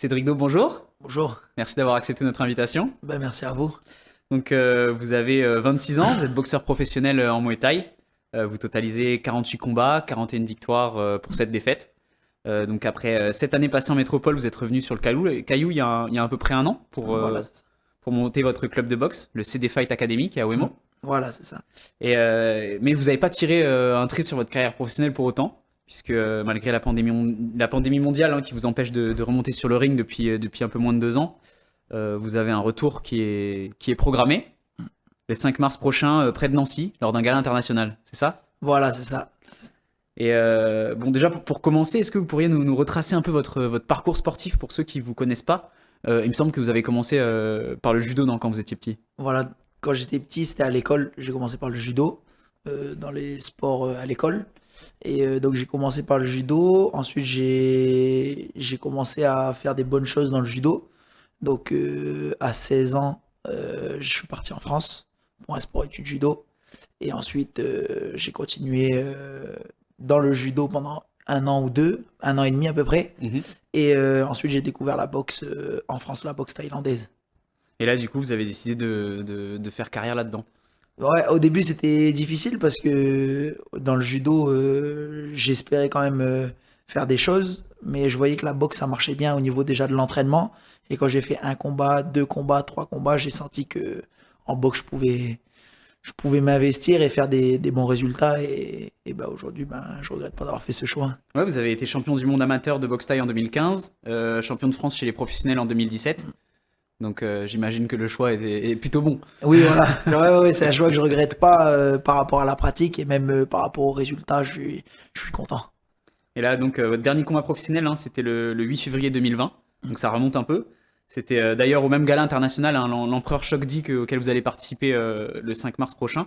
Cédric Do, bonjour. Bonjour, Merci d'avoir accepté notre invitation. merci à vous. Donc, vous avez 26 ans, vous êtes boxeur professionnel en Muay Thai. Vous totalisez 48 combats, 41 victoires pour 7 défaites. Donc, après 7 années passées en métropole, vous êtes revenu sur le Caillou il y a à peu près un an Voilà, c'est ça. pour monter votre club de boxe, le CD Fight Academy, qui est à Mm. Wemo. Voilà, c'est ça. Mais vous n'avez pas tiré un trait sur votre carrière professionnelle pour autant, puisque malgré la pandémie mondiale qui vous empêche de remonter sur le ring depuis un peu moins de 2 ans, vous avez un retour qui est programmé le 5 mars prochain près de Nancy, lors d'un gala international, c'est ça? Voilà, c'est ça. Et bon, déjà pour commencer, est-ce que vous pourriez nous retracer un peu votre parcours sportif pour ceux qui ne vous connaissent pas? Il me semble que vous avez commencé par le judo quand vous étiez petit. Voilà, quand j'étais petit, c'était à l'école. J'ai commencé par le judo, dans les sports à l'école. Et donc j'ai commencé par le judo. Ensuite, j'ai commencé à faire des bonnes choses dans le judo. Donc à 16 ans, je suis parti en France pour un sport études judo. Et ensuite, j'ai continué dans le judo pendant un an ou deux, un an et demi à peu près. Mhm. Et ensuite, j'ai découvert la boxe en France, la boxe thaïlandaise. Et là, du coup, vous avez décidé de faire carrière là-dedans. Ouais, au début, c'était difficile parce que dans le judo, j'espérais quand même faire des choses, mais je voyais que la boxe, ça marchait bien au niveau déjà de l'entraînement. Et quand j'ai fait un combat, deux combats, trois combats, j'ai senti que en boxe, je pouvais m'investir et faire des bons résultats. Et bah, aujourd'hui, je regrette pas d'avoir fait ce choix. Ouais, vous avez été champion du monde amateur de boxe thaï en 2015, champion de France chez les professionnels en 2017. Donc j'imagine que le choix est plutôt bon. Oui, voilà. Ouais, ouais, c'est un choix que je regrette pas par rapport à la pratique et même par rapport aux résultats, je suis content. Et là, donc, votre dernier combat professionnel, c'était le 8 février 2020. Donc ça remonte un peu. C'était d'ailleurs au même gala international, l'Empereur Shock-D auquel vous allez participer le 5 mars prochain.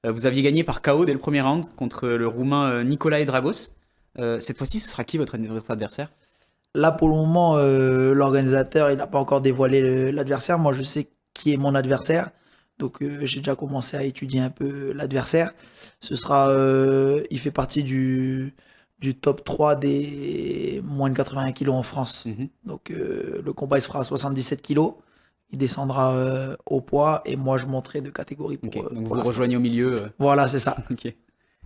Vous aviez gagné par KO dès le premier round contre le Roumain Nicolae Dragos. Cette fois-ci, ce sera qui votre adversaire? Là, pour le moment, l'organisateur, il n'a pas encore dévoilé l'adversaire. Moi, je sais qui est mon adversaire. Donc, j'ai déjà commencé à étudier un peu l'adversaire. Il fait partie du top 3 des moins de 81 kilos en France. Mhm. Donc, le combat, il se fera à 77 kilos. Il descendra au poids et moi, je monterai de catégorie Ok, donc pour vous l'affronter. rejoignez au milieu. Voilà, c'est ça. Ok.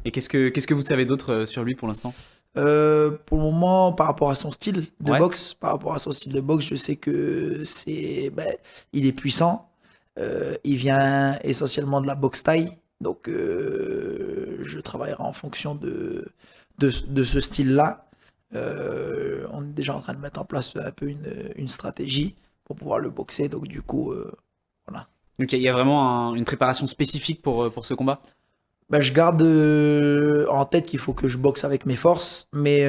Et qu'est-ce que vous savez d'autre sur lui pour l'instant? Pour le moment, par rapport à son style de Ouais. boxe, je sais que il est puissant. Il vient essentiellement de la boxe thaï, donc je travaillerai en fonction de ce style-là. On est déjà en train de mettre en place un peu une stratégie pour pouvoir le boxer, donc du coup, voilà. Ok, il y a vraiment une préparation spécifique pour ce combat? Je garde en tête qu'il faut que je boxe avec mes forces, mais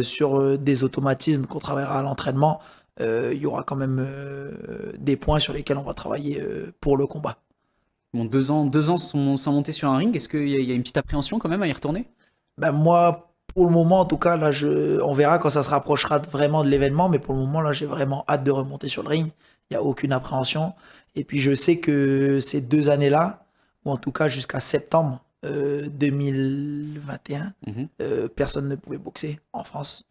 sur des automatismes qu'on travaillera à l'entraînement, il y aura quand même des points sur lesquels on va travailler pour le combat. Bon, 2 ans sans monter sur un ring, est-ce qu'il y a une petite appréhension quand même à y retourner? Moi, pour le moment, en tout cas, là, on verra quand ça se rapprochera vraiment de l'événement, mais pour le moment, là, j'ai vraiment hâte de remonter sur le ring. Il n'y a aucune appréhension. Et puis, je sais que ces 2 années-là, ou en tout cas jusqu'à septembre 2021, Mhm. personne ne pouvait boxer en France.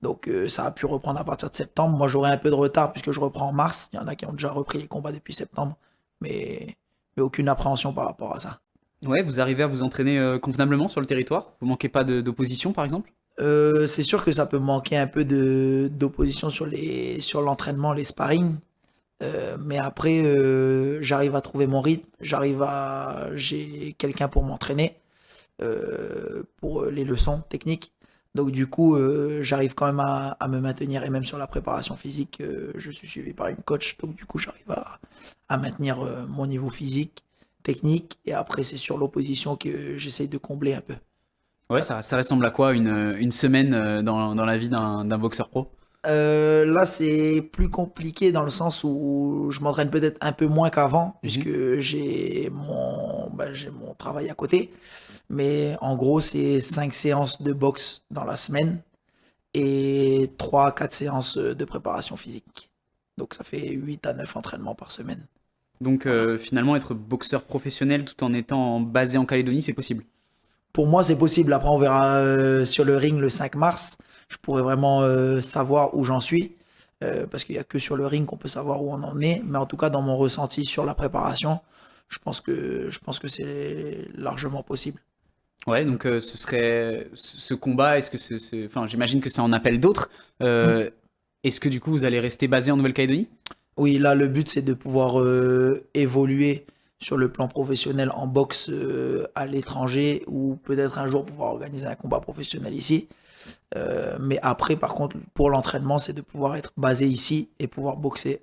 Donc, ça a pu reprendre à partir de septembre. Moi, j'aurai un peu de retard puisque je reprends en mars. Il y en a qui ont déjà repris les combats depuis septembre, mais aucune appréhension par rapport à ça. Ouais, vous arrivez à vous entraîner convenablement sur le territoire? Vous manquez pas d'opposition par exemple? C'est sûr que ça peut manquer un peu d'opposition sur l'entraînement, les sparring. Mais après, j'arrive à trouver mon rythme. J'ai quelqu'un pour m'entraîner, pour les leçons techniques. Donc du coup, j'arrive quand même à me maintenir et même sur la préparation physique, je suis suivi par une coach. Donc du coup, j'arrive à maintenir mon niveau physique, technique. Et après, c'est sur l'opposition que j'essaye de combler un peu. Ouais, ça ressemble à quoi une semaine dans la vie d'un boxeur pro? Là, c'est plus compliqué dans le sens où je m'entraîne peut-être un peu moins qu'avant, Mhm. puisque j'ai mon travail à côté. Mais en gros, c'est 5 séances de boxe dans la semaine et 3 4 séances de préparation physique. Donc ça fait 8 à 9 entraînements par semaine. Donc Voilà. finalement, être boxeur professionnel tout en étant basé en Calédonie, c'est possible. Pour moi, c'est possible. Après, on verra sur le ring le 5 mars. Je pourrai vraiment savoir où j'en suis. parce qu'il n'y a que sur le ring qu'on peut savoir où on en est. Mais en tout cas, dans mon ressenti sur la préparation, je pense que c'est largement possible. Ouais, donc ce combat, est-ce que enfin, j'imagine que ça en appelle d'autres. Est-ce que du coup vous allez rester basé en Nouvelle-Calédonie? Oui, là, le but, c'est de pouvoir évoluer sur le plan professionnel en boxe à l'étranger ou peut-être un jour pouvoir organiser un combat professionnel ici. Mais après, par contre, pour l'entraînement, c'est de pouvoir être basé ici et pouvoir boxer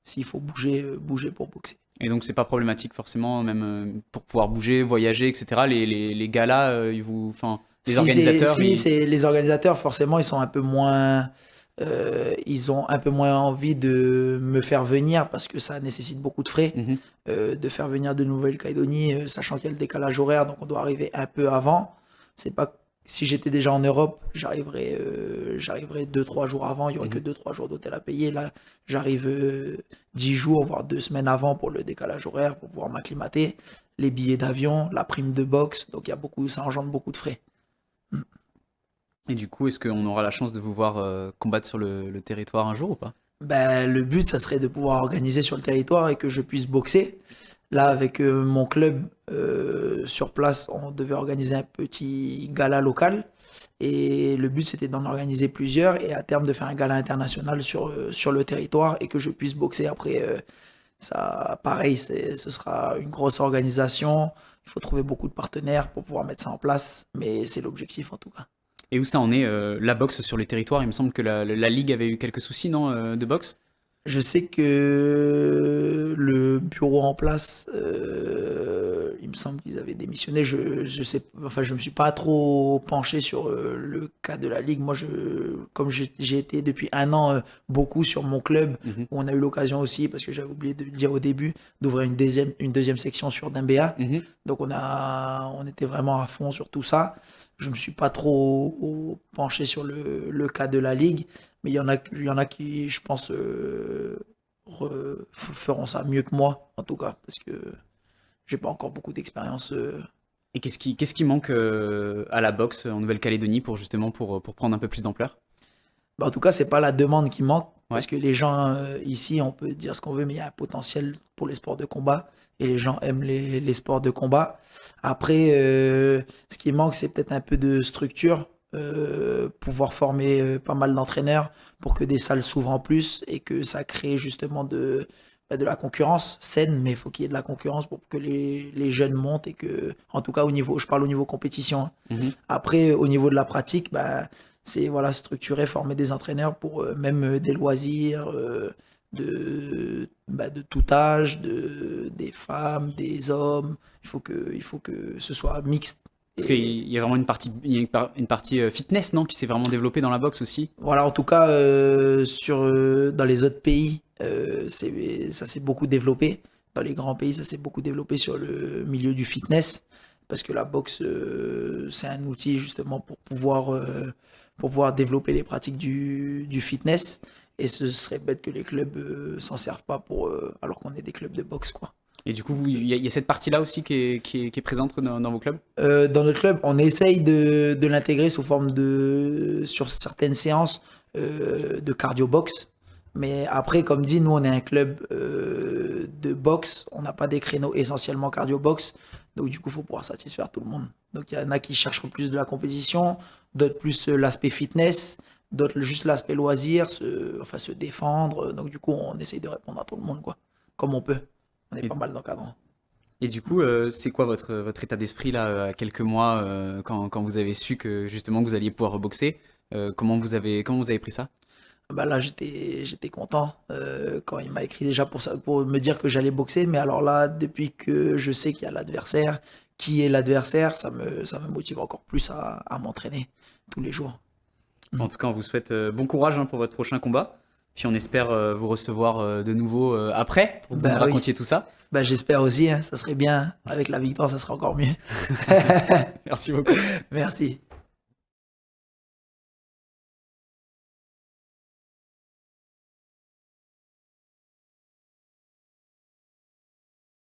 s'il faut bouger pour boxer. Et donc c'est pas problématique forcément, même pour pouvoir bouger, voyager, etc. Les galas, enfin, les organisateurs, c'est les organisateurs, forcément, ils sont un peu moins, ils ont un peu moins envie de me faire venir parce que ça nécessite beaucoup de frais. Mhm. De faire venir de Nouvelle-Calédonie, sachant qu'il y a le décalage horaire, donc on doit arriver un peu avant. C'est pas si j'étais déjà en Europe, j'arriverais 2-3 jours avant, il y aurait que 2-3 jours d'hôtel à payer. Là, j'arrive 10 jours, voire 2 semaines avant pour le décalage horaire, pour pouvoir m'acclimater. Les billets d'avion, la prime de boxe, donc ça engendre beaucoup de frais. Et du coup, est-ce qu'on aura la chance de vous voir combattre sur le territoire un jour ou pas? Ben, le but, ça serait de pouvoir organiser sur le territoire et que je puisse boxer. Là, avec mon club sur place, on devait organiser un petit gala local. Et le but, c'était d'en organiser plusieurs et à terme de faire un gala international sur le territoire et que je puisse boxer. Après, ça, pareil, ce sera une grosse organisation. Il faut trouver beaucoup de partenaires pour pouvoir mettre ça en place. Mais c'est l'objectif en tout cas. Et où ça en est, la boxe sur les territoires? Il me semble que la Ligue avait eu quelques soucis, non, de boxe? Je sais que le bureau en place, il me semble qu'ils avaient démissionné. Je sais, enfin, je me suis pas trop penché sur le cas de la Ligue. Moi, comme j'ai été depuis un an beaucoup sur mon club, Mhm. où on a eu l'occasion aussi, parce que j'avais oublié de le dire au début, d'ouvrir une deuxième section sur Dembéa. Mhm. Donc on était vraiment à fond sur tout ça. Je me suis pas trop penché sur le cas de la Ligue, mais il y en a qui, je pense, feront ça mieux que moi, en tout cas, parce que j'ai pas encore beaucoup d'expérience. Et qu'est-ce qui manque à la boxe en Nouvelle-Calédonie pour prendre un peu plus d'ampleur? Bah, en tout cas, c'est pas la demande qui manque, Ouais. parce que les gens ici, on peut dire ce qu'on veut, mais il y a un potentiel pour les sports de combat, et les gens aiment les sports de combat. Après, ce qui manque, c'est peut-être un peu de structure, pouvoir former pas mal d'entraîneurs pour que des salles s'ouvrent en plus et que ça crée justement de la concurrence saine, mais il faut qu'il y ait de la concurrence pour que les jeunes montent et que, en tout cas, je parle au niveau compétition, hein. Mhm. Après, au niveau de la pratique, bah, c'est voilà, structurer, former des entraîneurs pour même des loisirs de tout âge, des femmes, des hommes. Il faut que ce soit mixte. Parce Et qu'il y a vraiment une partie fitness, non, qui s'est vraiment développée dans la boxe aussi. voilà, en tout cas, dans les autres pays, ça s'est beaucoup développé. Dans les grands pays, ça s'est beaucoup développé sur le milieu du fitness. Parce que la boxe, c'est un outil justement pour pouvoir développer les pratiques du fitness. Et ce serait bête que les clubs s'en servent pas alors qu'on est des clubs de boxe, quoi. Et du coup, il y a cette partie-là aussi qui est présente dans vos clubs? Dans notre club, on essaye de l'intégrer sous forme sur certaines séances de cardio-box. Mais après, comme dit, nous, on est un club de boxe. On n'a pas des créneaux essentiellement cardio-box. Donc, du coup, il faut pouvoir satisfaire tout le monde. Donc, il y en a qui cherchent plus de la compétition, d'autres plus l'aspect fitness, d'autres juste l'aspect loisir, se défendre. Donc, du coup, on essaye de répondre à tout le monde, quoi, comme on peut. On est Et, pas mal d'encadrants. et du coup, c'est quoi votre état d'esprit là, à quelques mois, quand vous avez su que justement vous alliez pouvoir boxer? Comment vous avez pris ça? Bah là, j'étais content quand il m'a écrit déjà pour me dire que j'allais boxer. Mais alors là, depuis que je sais qu'il y a l'adversaire, qui est l'adversaire, ça me motive encore plus à m'entraîner tous les jours. En tout cas, on vous souhaite bon courage, hein, pour votre prochain combat. Puis on espère vous recevoir de nouveau après pour que vous nous Bah oui, racontiez tout ça. bah j'espère aussi, hein, ça serait bien. Avec la victoire, ça sera encore mieux. Merci beaucoup. Merci.